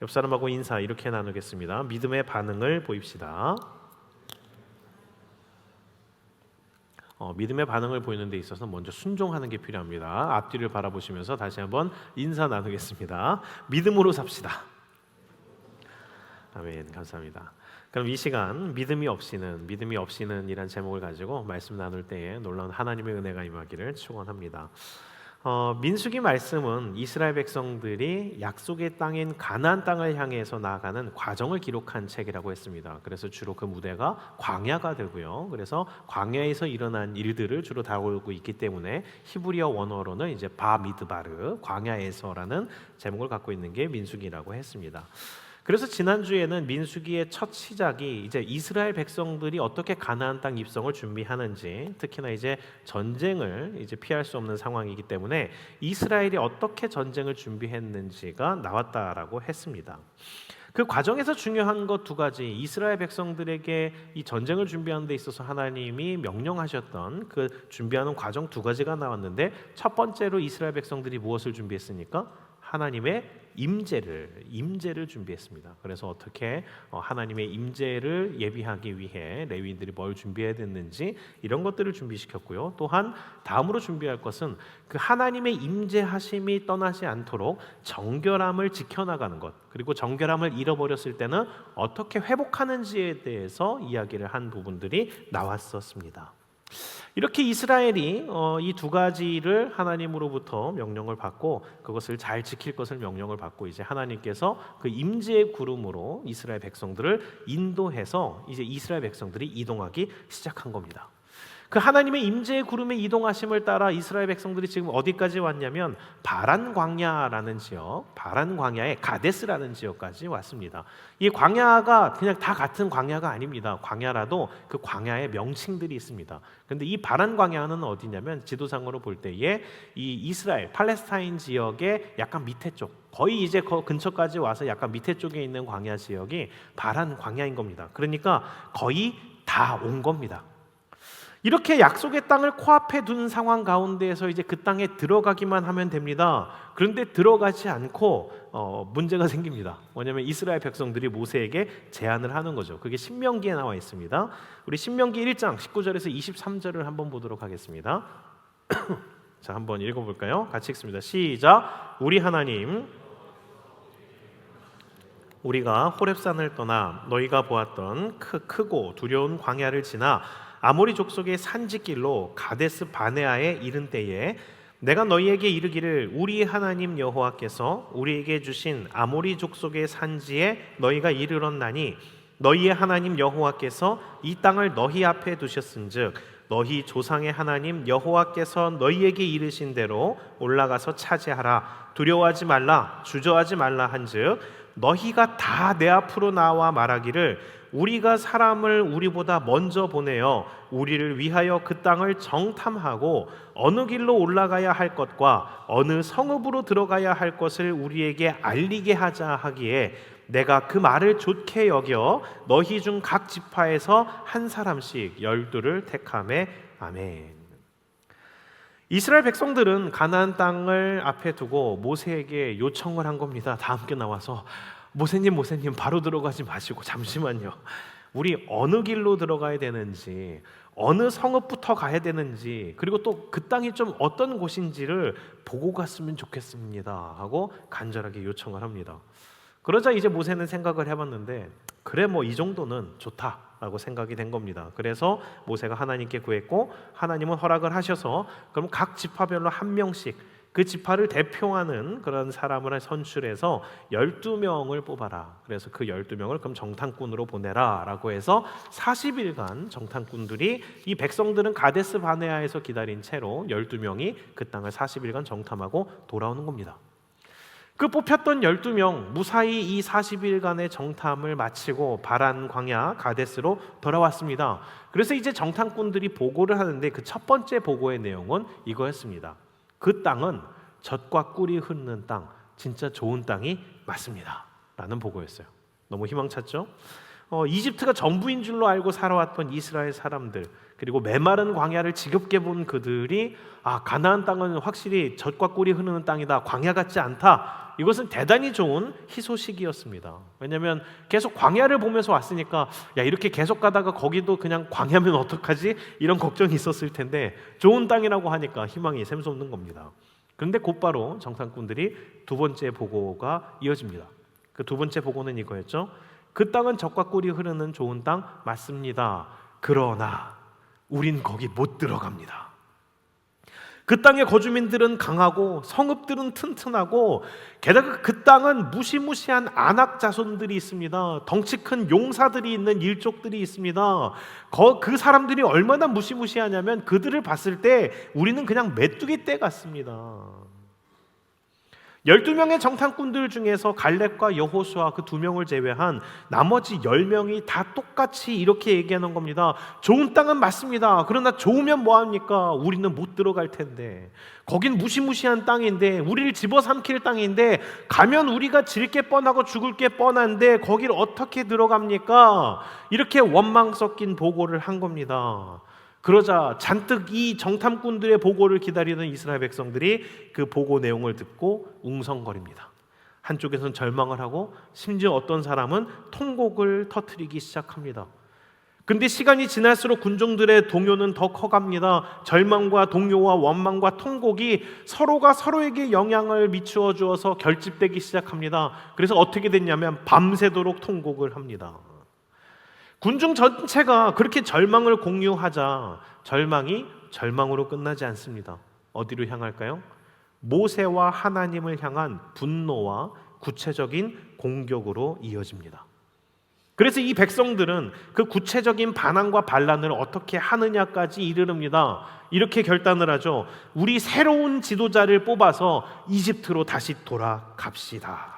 옆 사람하고 인사 이렇게 나누겠습니다. 믿음의 반응을 보입시다. 믿음의 반응을 보이는 데 있어서 먼저 순종하는 게 필요합니다. 앞뒤를 바라보시면서 다시 한번 인사 나누겠습니다. 믿음으로 삽시다. 아멘. 감사합니다. 그럼 이 시간 믿음이 없이는 이란 제목을 가지고 말씀 나눌 때에 놀라운 하나님의 은혜가 임하기를 축원합니다. 민수기 말씀은 이스라엘 백성들이 약속의 땅인 가나안 땅을 향해서 나아가는 과정을 기록한 책이라고 했습니다. 그래서 주로 그 무대가 광야가 되고요. 그래서 광야에서 일어난 일들을 주로 다루고 있기 때문에 히브리어 원어로는 이제 바미드바르 광야에서라는 제목을 갖고 있는 게 민수기라고 했습니다. 그래서 지난주에는 민수기의 첫 시작이 이제 이스라엘 백성들이 어떻게 가나안 땅 입성을 준비하는지, 특히나 이제 전쟁을 이제 피할 수 없는 상황이기 때문에 이스라엘이 어떻게 전쟁을 준비했는지가 나왔다라고 했습니다. 그 과정에서 중요한 것 두 가지, 이스라엘 백성들에게 이 전쟁을 준비하는 데 있어서 하나님이 명령하셨던 그 준비하는 과정 두 가지가 나왔는데, 첫 번째로 이스라엘 백성들이 무엇을 준비했습니까? 하나님의 임재를 준비했습니다. 그래서 어떻게 하나님의 임재를 예비하기 위해 레위인들이 뭘 준비해야 됐는지 이런 것들을 준비시켰고요. 또한 다음으로 준비할 것은 그 하나님의 임재하심이 떠나지 않도록 정결함을 지켜나가는 것, 그리고 정결함을 잃어버렸을 때는 어떻게 회복하는지에 대해서 이야기를 한 부분들이 나왔었습니다. 이렇게 이스라엘이 이 두 가지를 하나님으로부터 명령을 받고 그것을 잘 지킬 것을 명령을 받고, 이제 하나님께서 그 임재의 구름으로 이스라엘 백성들을 인도해서 이제 이스라엘 백성들이 이동하기 시작한 겁니다. 그 하나님의 임재의 구름에 이동하심을 따라 이스라엘 백성들이 지금 어디까지 왔냐면 바란 광야라는 지역, 바란 광야의 가데스라는 지역까지 왔습니다. 이 광야가 그냥 다 같은 광야가 아닙니다. 광야라도 그 광야의 명칭들이 있습니다. 그런데 이 바란 광야는 어디냐면 지도상으로 볼 때에 이 이스라엘 팔레스타인 지역의 약간 밑에 쪽, 거의 이제 그 근처까지 와서 약간 밑에 쪽에 있는 광야 지역이 바란 광야인 겁니다. 그러니까 거의 다 온 겁니다. 이렇게 약속의 땅을 코앞에 둔 상황 가운데에서 이제 그 땅에 들어가기만 하면 됩니다. 그런데 들어가지 않고 문제가 생깁니다. 뭐냐면 이스라엘 백성들이 모세에게 제안을 하는 거죠. 그게 신명기에 나와 있습니다. 우리 신명기 1장 19절에서 23절을 한번 보도록 하겠습니다. 자, 한번 읽어볼까요? 같이 읽습니다. 시작. 우리 하나님, 우리가 호렙산을 떠나 너희가 보았던 크고 두려운 광야를 지나 아모리 족속의 산지길로 가데스 바네아에 이른 때에 내가 너희에게 이르기를 우리 하나님 여호와께서 우리에게 주신 아모리 족속의 산지에 너희가 이르렀나니 너희의 하나님 여호와께서 이 땅을 너희 앞에 두셨은즉 너희 조상의 하나님 여호와께서 너희에게 이르신 대로 올라가서 차지하라. 두려워하지 말라, 주저하지 말라 한즉 너희가 다 내 앞으로 나와 말하기를 우리가 사람을 우리보다 먼저 보내어 우리를 위하여 그 땅을 정탐하고 어느 길로 올라가야 할 것과 어느 성읍으로 들어가야 할 것을 우리에게 알리게 하자 하기에 내가 그 말을 좋게 여겨 너희 중 각 지파에서 한 사람씩 12를 택하매. 아멘. 이스라엘 백성들은 가나안 땅을 앞에 두고 모세에게 요청을 한 겁니다. 다 함께 나와서 모세님 바로 들어가지 마시고 잠시만요. 우리 어느 길로 들어가야 되는지, 어느 성읍부터 가야 되는지, 그리고 또 그 땅이 좀 어떤 곳인지를 보고 갔으면 좋겠습니다 하고 간절하게 요청을 합니다. 그러자 이제 모세는 생각을 해봤는데 그래 뭐 이 정도는 좋다라고 생각이 된 겁니다. 그래서 모세가 하나님께 구했고 하나님은 허락을 하셔서 그럼 각 지파별로 한 명씩 그 지파를 대표하는 그런 사람을 선출해서 12명을 뽑아라. 그래서 그 12명을 그럼 정탐꾼으로 보내라 라고 해서 40일간 정탐꾼들이, 이 백성들은 가데스 바네아에서 기다린 채로 12명이 그 땅을 40일간 정탐하고 돌아오는 겁니다. 그 뽑혔던 12명 무사히 이 40일간의 정탐을 마치고 바란 광야 가데스로 돌아왔습니다. 그래서 이제 정탐꾼들이 보고를 하는데 그 첫 번째 보고의 내용은 이거였습니다. 그 땅은 젖과 꿀이 흐르는 땅, 진짜 좋은 땅이 맞습니다 라는 보고였어요. 너무 희망찼죠? 이집트가 전부인 줄로 알고 살아왔던 이스라엘 사람들, 그리고 메마른 광야를 지겹게 본 그들이 가나안 땅은 확실히 젖과 꿀이 흐르는 땅이다, 광야 같지 않다, 이것은 대단히 좋은 희소식이었습니다. 왜냐하면 계속 광야를 보면서 왔으니까 야, 이렇게 계속 가다가 거기도 그냥 광야면 어떡하지? 이런 걱정이 있었을 텐데 좋은 땅이라고 하니까 희망이 샘솟는 겁니다. 그런데 곧바로 정탐꾼들이 두 번째 보고가 이어집니다. 그 두 번째 보고는 이거였죠. 그 땅은 젖과 꿀이 흐르는 좋은 땅 맞습니다. 그러나 우린 거기 못 들어갑니다. 그 땅의 거주민들은 강하고 성읍들은 튼튼하고 게다가 그 땅은 무시무시한 안악 자손들이 있습니다. 덩치 큰 용사들이 있는 일족들이 있습니다. 그 사람들이 얼마나 무시무시하냐면 그들을 봤을 때 우리는 그냥 메뚜기 떼 같습니다. 12명의 정탐꾼들 중에서 갈렙과 여호수아 그 2명을 제외한 나머지 10명이 다 똑같이 이렇게 얘기하는 겁니다. 좋은 땅은 맞습니다. 그러나 좋으면 뭐합니까? 우리는 못 들어갈 텐데. 거긴 무시무시한 땅인데 우리를 집어삼킬 땅인데 가면 우리가 질 게 뻔하고 죽을 게 뻔한데 거길 어떻게 들어갑니까? 이렇게 원망 섞인 보고를 한 겁니다. 그러자 잔뜩 이 정탐꾼들의 보고를 기다리던 이스라엘 백성들이 그 보고 내용을 듣고 웅성거립니다. 한쪽에서는 절망을 하고 심지어 어떤 사람은 통곡을 터뜨리기 시작합니다. 근데 시간이 지날수록 군중들의 동요는 더 커갑니다. 절망과 동요와 원망과 통곡이 서로가 서로에게 영향을 미추어 주어서 결집되기 시작합니다. 그래서 어떻게 됐냐면 밤새도록 통곡을 합니다. 군중 전체가 그렇게 절망을 공유하자 절망이 절망으로 끝나지 않습니다. 어디로 향할까요? 모세와 하나님을 향한 분노와 구체적인 공격으로 이어집니다. 그래서 이 백성들은 그 구체적인 반항과 반란을 어떻게 하느냐까지 이르릅니다. 이렇게 결단을 하죠. 우리 새로운 지도자를 뽑아서 이집트로 다시 돌아갑시다.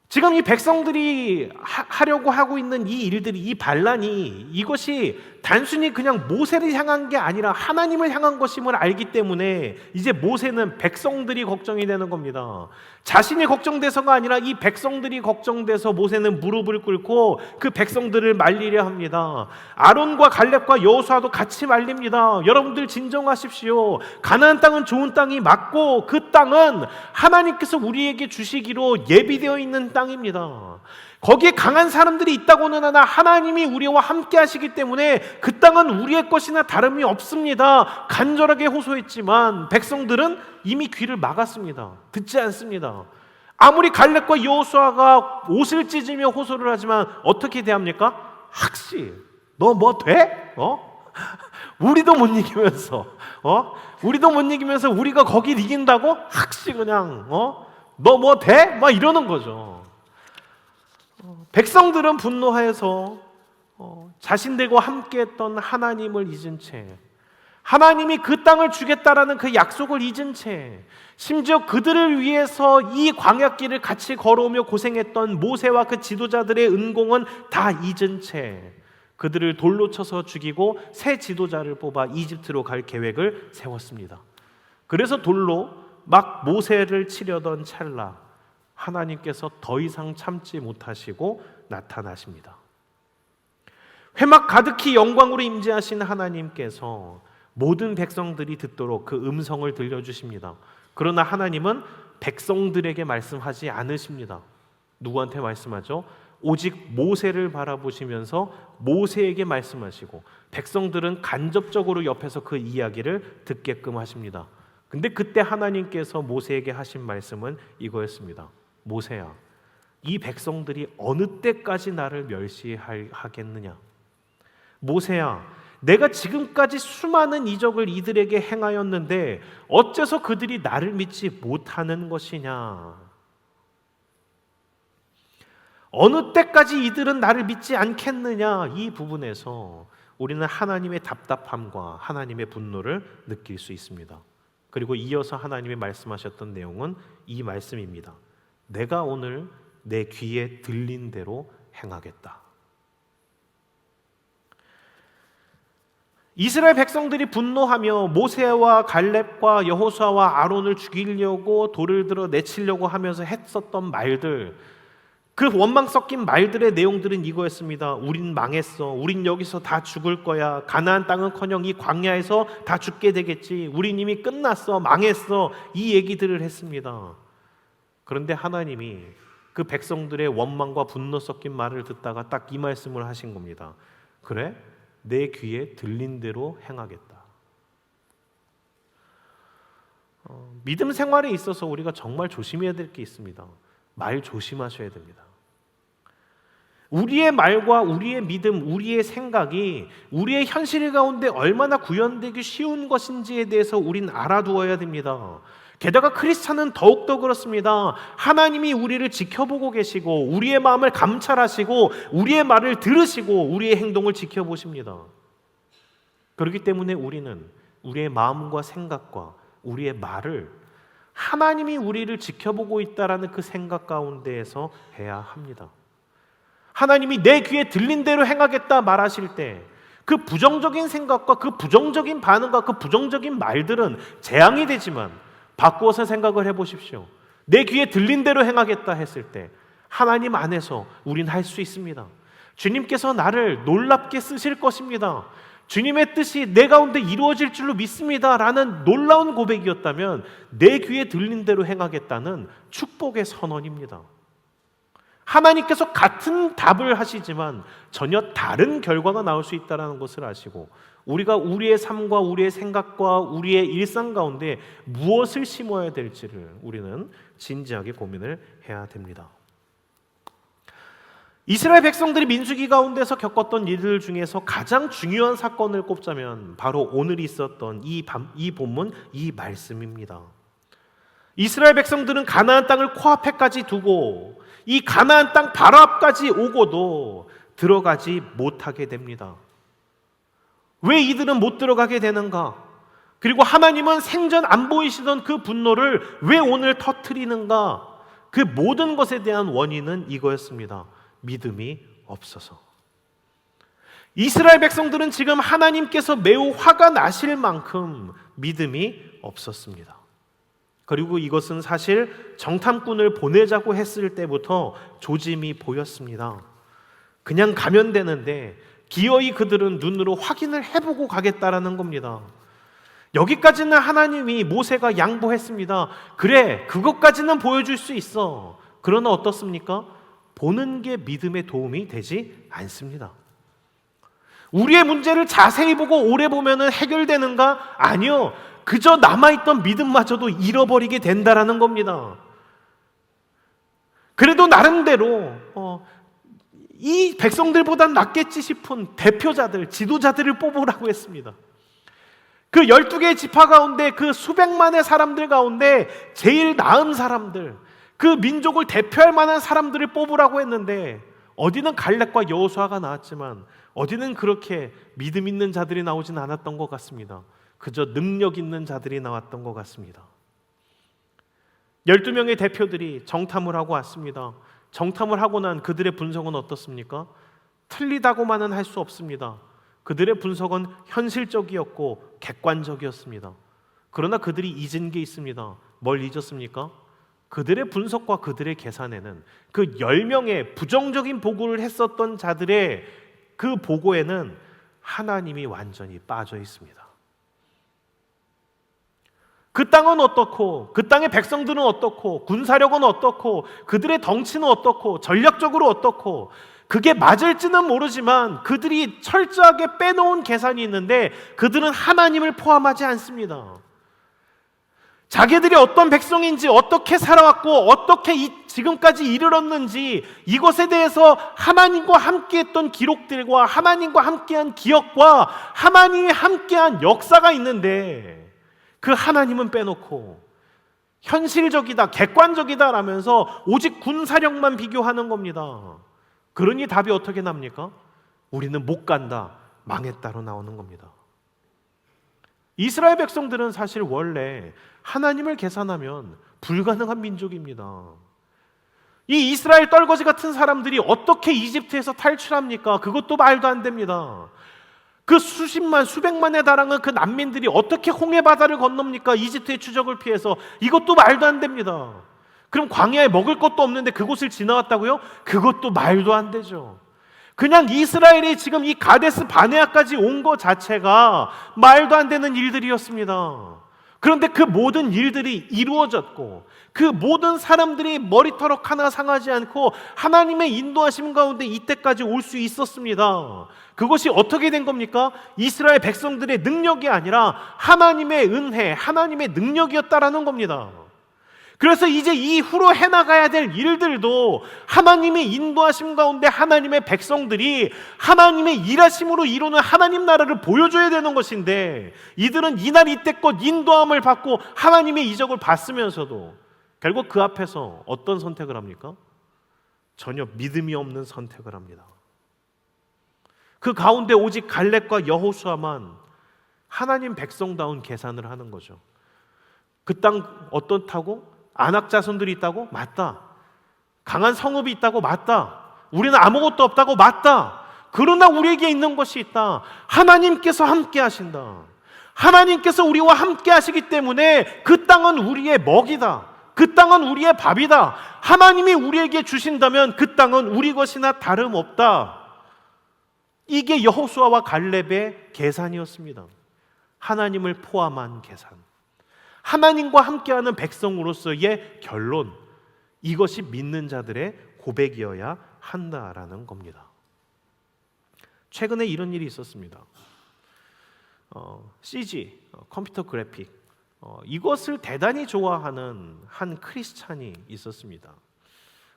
지금 이 백성들이 하려고 하고 있는 이 일들이, 이 반란이, 이것이 단순히 그냥 모세를 향한 게 아니라 하나님을 향한 것임을 알기 때문에 이제 모세는 백성들이 걱정이 되는 겁니다. 자신이 걱정돼서가 아니라 이 백성들이 걱정돼서 모세는 무릎을 꿇고 그 백성들을 말리려 합니다. 아론과 갈렙과 여호수아도 같이 말립니다. 여러분들 진정하십시오. 가나안 땅은 좋은 땅이 맞고 그 땅은 하나님께서 우리에게 주시기로 예비되어 있는 땅입니다. 거기에 강한 사람들이 있다고는 하나 하나님이 우리와 함께 하시기 때문에 그 땅은 우리의 것이나 다름이 없습니다. 간절하게 호소했지만 백성들은 이미 귀를 막았습니다. 듣지 않습니다. 아무리 갈렙과 여호수아가 옷을 찢으며 호소를 하지만 어떻게 대합니까? 학시, 너 뭐 돼? 우리도 못 이기면서 우리도 못 이기면서 우리가 거길 이긴다고? 학시 그냥 너 뭐 돼? 막 이러는 거죠. 백성들은 분노하여서 자신들과 함께했던 하나님을 잊은 채, 하나님이 그 땅을 주겠다라는 그 약속을 잊은 채, 심지어 그들을 위해서 이 광야길을 같이 걸어오며 고생했던 모세와 그 지도자들의 은공은 다 잊은 채 그들을 돌로 쳐서 죽이고 새 지도자를 뽑아 이집트로 갈 계획을 세웠습니다. 그래서 돌로 막 모세를 치려던 찰나 하나님께서 더 이상 참지 못하시고 나타나십니다. 회막 가득히 영광으로 임재하신 하나님께서 모든 백성들이 듣도록 그 음성을 들려주십니다. 그러나 하나님은 백성들에게 말씀하지 않으십니다. 누구한테 말씀하죠? 오직 모세를 바라보시면서 모세에게 말씀하시고 백성들은 간접적으로 옆에서 그 이야기를 듣게끔 하십니다. 근데 그때 하나님께서 모세에게 하신 말씀은 이거였습니다. 모세야, 이 백성들이 어느 때까지 나를 멸시하겠느냐? 모세야, 내가 지금까지 수많은 이적을 이들에게 행하였는데 어째서 그들이 나를 믿지 못하는 것이냐? 어느 때까지 이들은 나를 믿지 않겠느냐? 이 부분에서 우리는 하나님의 답답함과 하나님의 분노를 느낄 수 있습니다. 그리고 이어서 하나님이 말씀하셨던 내용은 이 말씀입니다. 내가 오늘 내 귀에 들린 대로 행하겠다. 이스라엘 백성들이 분노하며 모세와 갈렙과 여호수아와 아론을 죽이려고 돌을 들어 내치려고 하면서 했었던 말들, 그 원망 섞인 말들의 내용들은 이거였습니다. 우린 망했어. 우린 여기서 다 죽을 거야. 가나안 땅은커녕 이 광야에서 다 죽게 되겠지. 우린 이미 끝났어. 망했어. 이 얘기들을 했습니다. 그런데 하나님이 그 백성들의 원망과 분노 섞인 말을 듣다가 딱 이 말씀을 하신 겁니다. 그래? 내 귀에 들린 대로 행하겠다. 믿음 생활에 있어서 우리가 정말 조심해야 될 게 있습니다. 말 조심하셔야 됩니다. 우리의 말과 우리의 믿음, 우리의 생각이 우리의 현실 가운데 얼마나 구현되기 쉬운 것인지에 대해서 우린 알아두어야 됩니다. 게다가 크리스찬은 더욱더 그렇습니다. 하나님이 우리를 지켜보고 계시고 우리의 마음을 감찰하시고 우리의 말을 들으시고 우리의 행동을 지켜보십니다. 그렇기 때문에 우리는 우리의 마음과 생각과 우리의 말을 하나님이 우리를 지켜보고 있다라는 그 생각 가운데에서 해야 합니다. 하나님이 내 귀에 들린 대로 행하겠다 말하실 때 그 부정적인 생각과 그 부정적인 반응과 그 부정적인 말들은 재앙이 되지만 바꾸어서 생각을 해보십시오. 내 귀에 들린 대로 행하겠다 했을 때 하나님 안에서 우린 할 수 있습니다. 주님께서 나를 놀랍게 쓰실 것입니다. 주님의 뜻이 내 가운데 이루어질 줄로 믿습니다 라는 놀라운 고백이었다면 내 귀에 들린 대로 행하겠다는 축복의 선언입니다. 하나님께서 같은 답을 하시지만 전혀 다른 결과가 나올 수 있다는 것을 아시고 우리가 우리의 삶과 우리의 생각과 우리의 일상 가운데 무엇을 심어야 될지를 우리는 진지하게 고민을 해야 됩니다. 이스라엘 백성들이 민수기 가운데서 겪었던 일들 중에서 가장 중요한 사건을 꼽자면 바로 오늘 있었던 이 본문, 이 말씀입니다. 이스라엘 백성들은 가나안 땅을 코앞에까지 두고 이 가나안 땅 바로 앞까지 오고도 들어가지 못하게 됩니다. 왜 이들은 못 들어가게 되는가? 그리고 하나님은 생전 안 보이시던 그 분노를 왜 오늘 터뜨리는가? 그 모든 것에 대한 원인은 이거였습니다. 믿음이 없어서. 이스라엘 백성들은 지금 하나님께서 매우 화가 나실 만큼 믿음이 없었습니다. 그리고 이것은 사실 정탐꾼을 보내자고 했을 때부터 조짐이 보였습니다. 그냥 가면 되는데 기어이 그들은 눈으로 확인을 해보고 가겠다라는 겁니다. 여기까지는 하나님이 모세가 양보했습니다. 그래, 그것까지는 보여줄 수 있어. 그러나 어떻습니까? 보는 게 믿음의 도움이 되지 않습니다. 우리의 문제를 자세히 보고 오래 보면 해결되는가? 아니요. 그저 남아있던 믿음마저도 잃어버리게 된다라는 겁니다. 그래도 나름대로 이 백성들보단 낫겠지 싶은 대표자들, 지도자들을 뽑으라고 했습니다. 그 12개의 지파 가운데 그 수백만의 사람들 가운데 제일 나은 사람들, 그 민족을 대표할 만한 사람들을 뽑으라고 했는데 어디는 갈렙과 여호수아가 나왔지만 어디는 그렇게 믿음 있는 자들이 나오진 않았던 것 같습니다. 그저 능력 있는 자들이 나왔던 것 같습니다. 12명의 대표들이 정탐을 하고 왔습니다. 정탐을 하고 난 그들의 분석은 어떻습니까? 틀리다고만은 할 수 없습니다. 그들의 분석은 현실적이었고 객관적이었습니다. 그러나 그들이 잊은 게 있습니다. 뭘 잊었습니까? 그들의 분석과 그들의 계산에는 그 10명의 부정적인 보고를 했었던 자들의 그 보고에는 하나님이 완전히 빠져 있습니다. 그 땅은 어떻고, 그 땅의 백성들은 어떻고, 군사력은 어떻고, 그들의 덩치는 어떻고, 전략적으로 어떻고, 그게 맞을지는 모르지만 그들이 철저하게 빼놓은 계산이 있는데 그들은 하나님을 포함하지 않습니다. 자기들이 어떤 백성인지, 어떻게 살아왔고 어떻게 지금까지 이르렀는지 이것에 대해서 하나님과 함께했던 기록들과 하나님과 함께한 기억과 하나님이 함께한 역사가 있는데 그 하나님은 빼놓고 현실적이다, 객관적이다 라면서 오직 군사력만 비교하는 겁니다. 그러니 답이 어떻게 납니까? 우리는 못 간다, 망했다로 나오는 겁니다. 이스라엘 백성들은 사실 원래 하나님을 계산하면 불가능한 민족입니다. 이 이스라엘 떨거지 같은 사람들이 어떻게 이집트에서 탈출합니까? 그것도 말도 안 됩니다. 그 수십만, 수백만에 달하는 그 난민들이 어떻게 홍해 바다를 건넙니까? 이집트의 추적을 피해서. 이것도 말도 안 됩니다. 그럼 광야에 먹을 것도 없는데 그곳을 지나왔다고요? 그것도 말도 안 되죠. 그냥 이스라엘이 지금 이 가데스 바네아까지 온 것 자체가 말도 안 되는 일들이었습니다. 그런데 그 모든 일들이 이루어졌고 그 모든 사람들이 머리털럭 하나 상하지 않고 하나님의 인도하심 가운데 이때까지 올 수 있었습니다. 그것이 어떻게 된 겁니까? 이스라엘 백성들의 능력이 아니라 하나님의 은혜, 하나님의 능력이었다라는 겁니다. 그래서 이제 이후로 해나가야 될 일들도 하나님의 인도하심 가운데 하나님의 백성들이 하나님의 일하심으로 이루는 하나님 나라를 보여줘야 되는 것인데, 이들은 이날 이때껏 인도함을 받고 하나님의 이적을 받으면서도 결국 그 앞에서 어떤 선택을 합니까? 전혀 믿음이 없는 선택을 합니다. 그 가운데 오직 갈렙과 여호수아만 하나님 백성다운 계산을 하는 거죠. 그 땅 어떻다고? 안악 자손들이 있다고? 맞다. 강한 성읍이 있다고? 맞다. 우리는 아무것도 없다고? 맞다. 그러나 우리에게 있는 것이 있다. 하나님께서 함께 하신다. 하나님께서 우리와 함께 하시기 때문에 그 땅은 우리의 먹이다. 그 땅은 우리의 밥이다. 하나님이 우리에게 주신다면 그 땅은 우리 것이나 다름없다. 이게 여호수아와 갈렙의 계산이었습니다. 하나님을 포함한 계산. 하나님과 함께하는 백성으로서의 결론, 이것이 믿는 자들의 고백이어야 한다라는 겁니다. 최근에 이런 일이 있었습니다. CG, 컴퓨터 그래픽, 이것을 대단히 좋아하는 한 크리스찬이 있었습니다.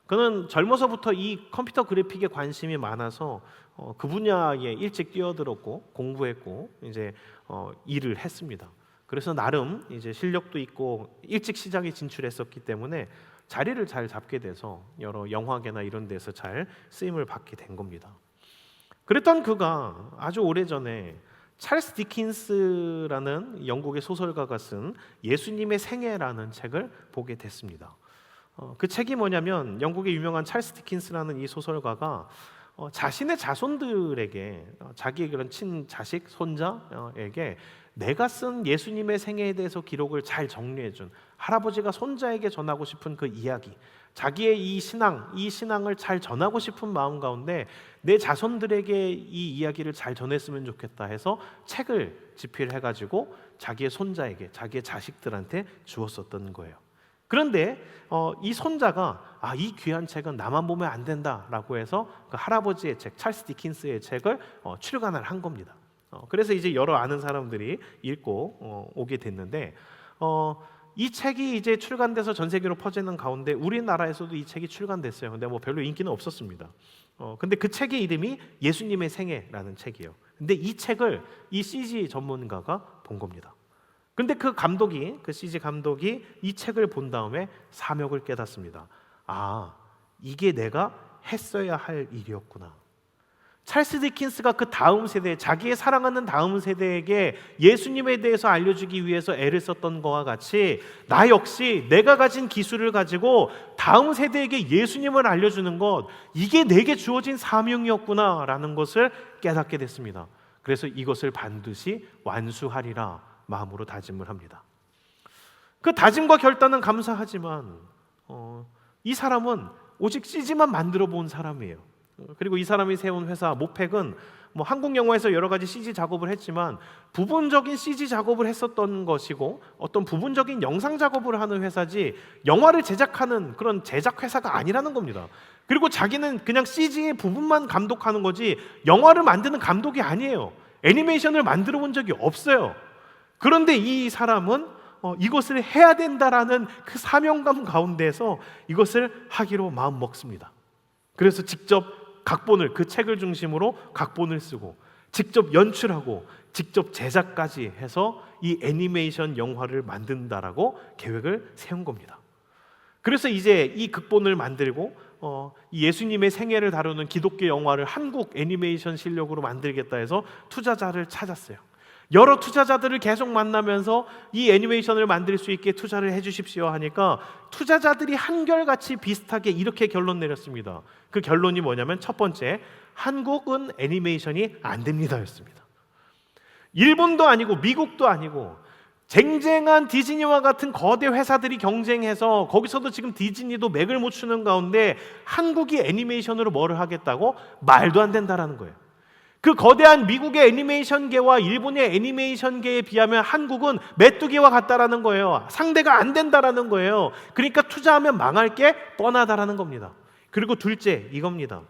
그는 젊어서부터 이 컴퓨터 그래픽에 관심이 많아서 그 분야에 일찍 뛰어들었고 공부했고 이제 일을 했습니다. 그래서 나름 이제 실력도 있고 일찍 시장에 진출했었기 때문에 자리를 잘 잡게 돼서 여러 영화계나 이런 데서 잘 쓰임을 받게 된 겁니다. 그랬던 그가 아주 오래전에 찰스 디킨스라는 영국의 소설가가 쓴 예수님의 생애라는 책을 보게 됐습니다. 그 책이 뭐냐면 영국의 유명한 찰스 디킨스라는 이 소설가가 자신의 자손들에게, 자기의 그런 친자식, 손자에게 내가 쓴 예수님의 생애에 대해서 기록을 잘 정리해준, 할아버지가 손자에게 전하고 싶은 그 이야기, 자기의 이 신앙을 잘 전하고 싶은 마음 가운데 내 자손들에게 이 이야기를 잘 전했으면 좋겠다 해서 책을 집필해가지고 자기의 손자에게, 자기의 자식들한테 주었었던 거예요. 그런데 이 손자가 이 귀한 책은 나만 보면 안 된다라고 해서 그 할아버지의 책, 찰스 디킨스의 책을 출간을 한 겁니다. 그래서 이제 여러 아는 사람들이 읽고 오게 됐는데, 이 책이 이제 출간돼서 전 세계로 퍼지는 가운데 우리나라에서도 이 책이 출간됐어요. 근데 뭐 별로 인기는 없었습니다. 근데 그 책의 이름이 예수님의 생애라는 책이에요. 근데 이 책을 이 CG 전문가가 본 겁니다. 근데 그 CG 감독이 이 책을 본 다음에 사명을 깨닫습니다. 이게 내가 했어야 할 일이었구나. 찰스 디킨스가 그 다음 세대, 자기의 사랑하는 다음 세대에게 예수님에 대해서 알려주기 위해서 애를 썼던 것과 같이 나 역시 내가 가진 기술을 가지고 다음 세대에게 예수님을 알려주는 것, 이게 내게 주어진 사명이었구나 라는 것을 깨닫게 됐습니다. 그래서 이것을 반드시 완수하리라 마음으로 다짐을 합니다. 그 다짐과 결단은 감사하지만 이 사람은 오직 CG만 만들어 본 사람이에요. 그리고 이 사람이 세운 회사 모팩은 뭐 한국 영화에서 여러 가지 CG 작업을 했지만 부분적인 CG 작업을 했었던 것이고 어떤 부분적인 영상 작업을 하는 회사지 영화를 제작하는 그런 제작 회사가 아니라는 겁니다. 그리고 자기는 그냥 CG의 부분만 감독하는 거지 영화를 만드는 감독이 아니에요. 애니메이션을 만들어 본 적이 없어요. 그런데 이 사람은 이것을 해야 된다라는 그 사명감 가운데서 이것을 하기로 마음 먹습니다. 그래서 직접 그 책을 중심으로 각본을 쓰고 직접 연출하고 직접 제작까지 해서 이 애니메이션 영화를 만든다라고 계획을 세운 겁니다. 그래서 이제 이 극본을 만들고 이 예수님의 생애를 다루는 기독교 영화를 한국 애니메이션 실력으로 만들겠다 해서 투자자를 찾았어요. 여러 투자자들을 계속 만나면서 이 애니메이션을 만들 수 있게 투자를 해주십시오 하니까 투자자들이 한결같이 비슷하게 이렇게 결론 내렸습니다. 그 결론이 뭐냐면 첫 번째, 한국은 애니메이션이 안 됩니다 였습니다. 일본도 아니고 미국도 아니고 쟁쟁한 디즈니와 같은 거대 회사들이 경쟁해서 거기서도 지금 디즈니도 맥을 못 추는 가운데 한국이 애니메이션으로 뭐를 하겠다고? 말도 안 된다라는 거예요. 그 거대한 미국의 애니메이션계와 일본의 애니메이션계에 비하면 한국은 메뚜기와 같다라는 거예요. 상대가 안 된다라는 거예요. 그러니까 투자하면 망할 게 뻔하다라는 겁니다. 그리고 둘째 이겁니다.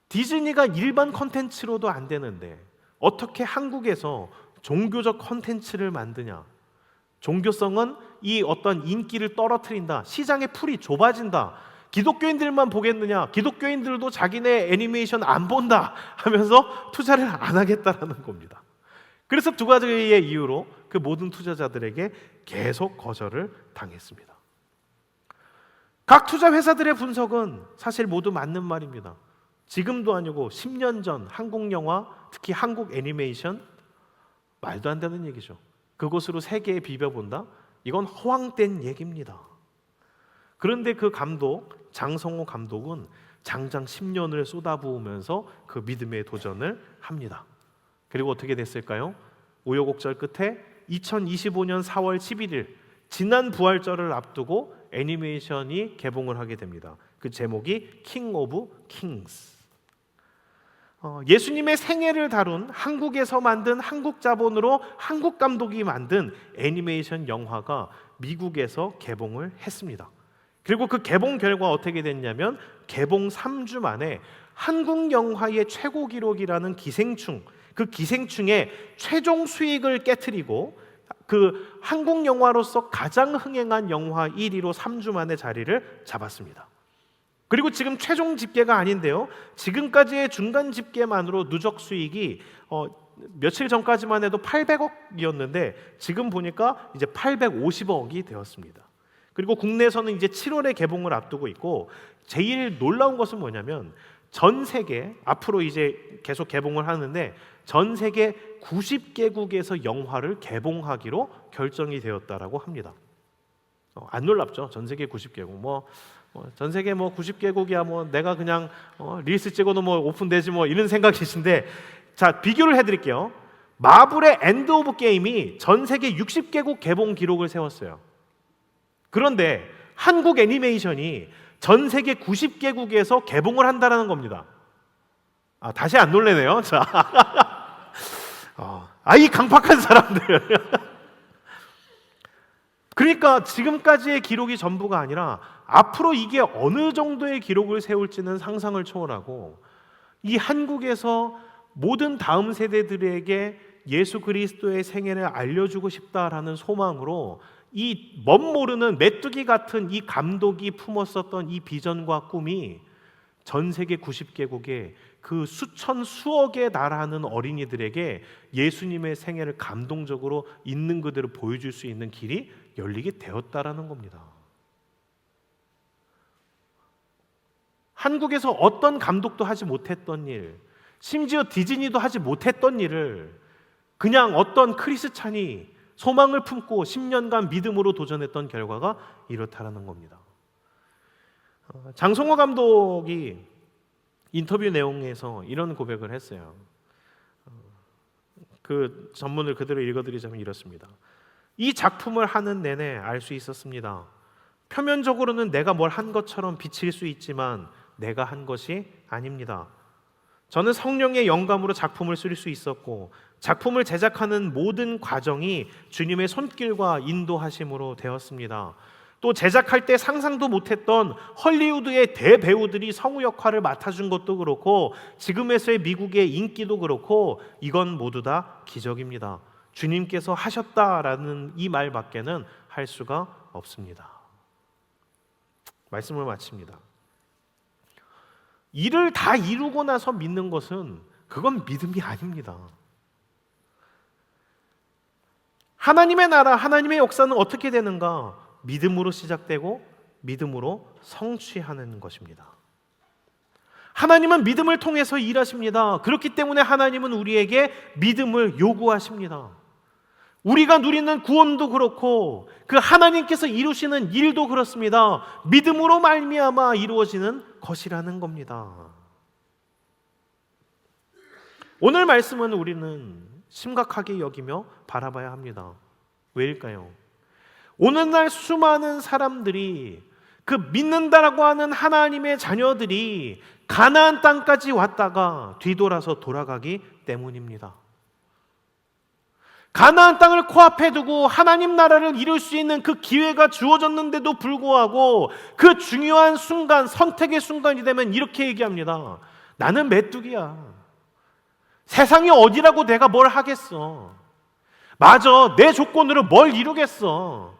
디즈니가 일반 컨텐츠로도 안 되는데 어떻게 한국에서 종교적 컨텐츠를 만드냐? 종교성은 이 어떤 인기를 떨어뜨린다. 시장의 풀이 좁아진다. 기독교인들만 보겠느냐? 기독교인들도 자기네 애니메이션 안 본다 하면서 투자를 안 하겠다라는 겁니다. 그래서 두 가지의 이유로 그 모든 투자자들에게 계속 거절을 당했습니다. 각 투자 회사들의 분석은 사실 모두 맞는 말입니다. 지금도 아니고 10년 전 한국 영화, 특히 한국 애니메이션 말도 안 되는 얘기죠. 그곳으로 세계에 비벼본다? 이건 허황된 얘기입니다. 그런데 그 감독, 장성호 감독은 장장 10년을 쏟아부으면서 그 믿음의 도전을 합니다. 그리고 어떻게 됐을까요? 우여곡절 끝에 2025년 4월 11일 지난 부활절을 앞두고 애니메이션이 개봉을 하게 됩니다. 그 제목이 킹 오브 킹스. 예수님의 생애를 다룬 한국에서 만든 한국 자본으로 한국 감독이 만든 애니메이션 영화가 미국에서 개봉을 했습니다. 그리고 그 개봉 결과 어떻게 됐냐면 개봉 3주 만에 한국 영화의 최고 기록이라는 기생충, 그 기생충의 최종 수익을 깨트리고 그 한국 영화로서 가장 흥행한 영화 1위로 3주 만에 자리를 잡았습니다. 그리고 지금 최종 집계가 아닌데요. 지금까지의 중간 집계만으로 누적 수익이 며칠 전까지만 해도 800억이었는데 지금 보니까 이제 850억이 되었습니다. 그리고 국내에서는 이제 7월에 개봉을 앞두고 있고 제일 놀라운 것은 뭐냐면 전 세계 앞으로 이제 계속 개봉을 하는데 전 세계 90개국에서 영화를 개봉하기로 결정이 되었다라고 합니다. 안 놀랍죠? 전 세계 90개국 전 세계 90개국이야 내가 그냥 릴스 찍어도 오픈되지 이런 생각이신데 자 비교를 해드릴게요. 마블의 엔드 오브 게임이 전 세계 60개국 개봉 기록을 세웠어요. 그런데 한국 애니메이션이 전 세계 90개국에서 개봉을 한다라는 겁니다. 다시 안 놀래네요. 자, 이 강팍한 사람들. 그러니까 지금까지의 기록이 전부가 아니라 앞으로 이게 어느 정도의 기록을 세울지는 상상을 초월하고 이 한국에서 모든 다음 세대들에게 예수 그리스도의 생애를 알려주고 싶다라는 소망으로 이 멋모르는 메뚜기 같은 이 감독이 품었었던 이 비전과 꿈이 전 세계 90개국의 그 수천 수억에 달하는 어린이들에게 예수님의 생애를 감동적으로 있는 그대로 보여줄 수 있는 길이 열리게 되었다라는 겁니다. 한국에서 어떤 감독도 하지 못했던 일, 심지어 디즈니도 하지 못했던 일을 그냥 어떤 크리스찬이 소망을 품고 10년간 믿음으로 도전했던 결과가 이렇다라는 겁니다. 장성호 감독이 인터뷰 내용에서 이런 고백을 했어요. 그 전문을 그대로 읽어드리자면 이렇습니다. 이 작품을 하는 내내 알 수 있었습니다. 표면적으로는 내가 뭘 한 것처럼 비칠 수 있지만 내가 한 것이 아닙니다. 저는 성령의 영감으로 작품을 쓸 수 있었고 작품을 제작하는 모든 과정이 주님의 손길과 인도하심으로 되었습니다. 또 제작할 때 상상도 못했던 헐리우드의 대배우들이 성우 역할을 맡아준 것도 그렇고 지금에서의 미국의 인기도 그렇고 이건 모두 다 기적입니다. 주님께서 하셨다라는 이 말밖에는 할 수가 없습니다. 말씀을 마칩니다. 일을 다 이루고 나서 믿는 것은 그건 믿음이 아닙니다. 하나님의 나라, 하나님의 역사는 어떻게 되는가? 믿음으로 시작되고 믿음으로 성취하는 것입니다. 하나님은 믿음을 통해서 일하십니다. 그렇기 때문에 하나님은 우리에게 믿음을 요구하십니다. 우리가 누리는 구원도 그렇고 그 하나님께서 이루시는 일도 그렇습니다. 믿음으로 말미암아 이루어지는 것이라는 겁니다. 오늘 말씀은 우리는 심각하게 여기며 바라봐야 합니다. 왜일까요? 오늘날 수많은 사람들이 그 믿는다라고 하는 하나님의 자녀들이 가나안 땅까지 왔다가 뒤돌아서 돌아가기 때문입니다. 가나안 땅을 코앞에 두고 하나님 나라를 이룰 수 있는 그 기회가 주어졌는데도 불구하고 그 중요한 순간, 선택의 순간이 되면 이렇게 얘기합니다. 나는 메뚜기야. 세상이 어디라고 내가 뭘 하겠어. 맞아, 내 조건으로 뭘 이루겠어.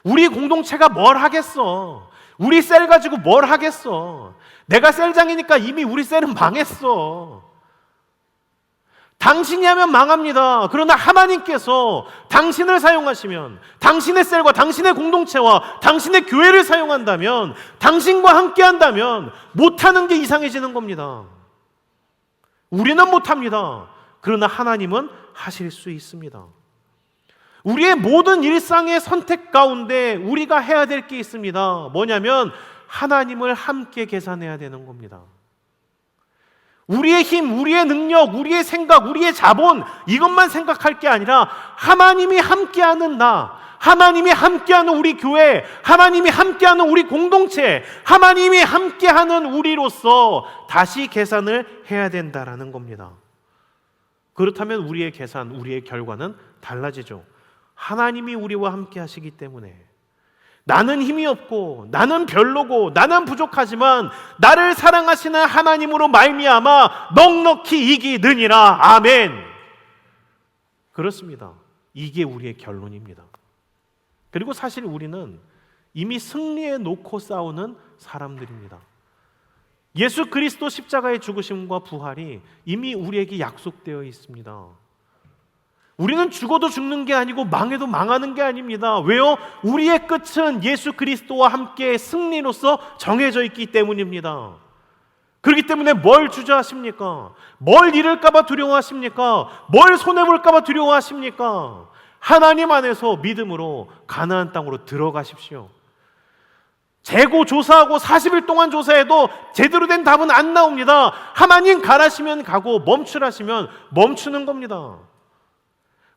우리 공동체가 뭘 하겠어. 우리 셀 가지고 뭘 하겠어. 내가 셀장이니까 이미 우리 셀은 망했어. 당신이 하면 망합니다. 그러나 하나님께서 당신을 사용하시면, 당신의 셀과 당신의 공동체와 당신의 교회를 사용한다면, 당신과 함께 한다면 못하는 게 이상해지는 겁니다. 우리는 못합니다. 그러나 하나님은 하실 수 있습니다. 우리의 모든 일상의 선택 가운데 우리가 해야 될 게 있습니다. 뭐냐면 하나님을 함께 계산해야 되는 겁니다. 우리의 힘, 우리의 능력, 우리의 생각, 우리의 자본, 이것만 생각할 게 아니라 하나님이 함께하는 나, 하나님이 함께하는 우리 교회, 하나님이 함께하는 우리 공동체, 하나님이 함께하는 우리로서 다시 계산을 해야 된다라는 겁니다. 그렇다면 우리의 계산, 우리의 결과는 달라지죠. 하나님이 우리와 함께 하시기 때문에 나는 힘이 없고 나는 별로고 나는 부족하지만 나를 사랑하시는 하나님으로 말미암아 넉넉히 이기느니라. 아멘. 그렇습니다. 이게 우리의 결론입니다. 그리고 사실 우리는 이미 승리해 놓고 싸우는 사람들입니다. 예수 그리스도 십자가의 죽으심과 부활이 이미 우리에게 약속되어 있습니다. 우리는 죽어도 죽는 게 아니고 망해도 망하는 게 아닙니다. 왜요? 우리의 끝은 예수 그리스도와 함께 승리로서 정해져 있기 때문입니다. 그렇기 때문에 뭘 주저하십니까? 뭘 잃을까 봐 두려워하십니까? 뭘 손해볼까 봐 두려워하십니까? 하나님 안에서 믿음으로 가나안 땅으로 들어가십시오. 재고 조사하고 40일 동안 조사해도 제대로 된 답은 안 나옵니다. 하나님 가라시면 가고 멈추라시면 멈추는 겁니다.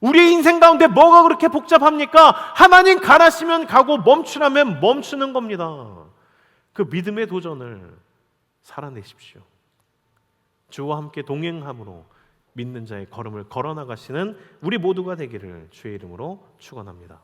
우리의 인생 가운데 뭐가 그렇게 복잡합니까? 하나님 가라시면 가고 멈추라면 멈추는 겁니다. 그 믿음의 도전을 살아내십시오. 주와 함께 동행함으로 믿는 자의 걸음을 걸어나가시는 우리 모두가 되기를 주의 이름으로 축원합니다.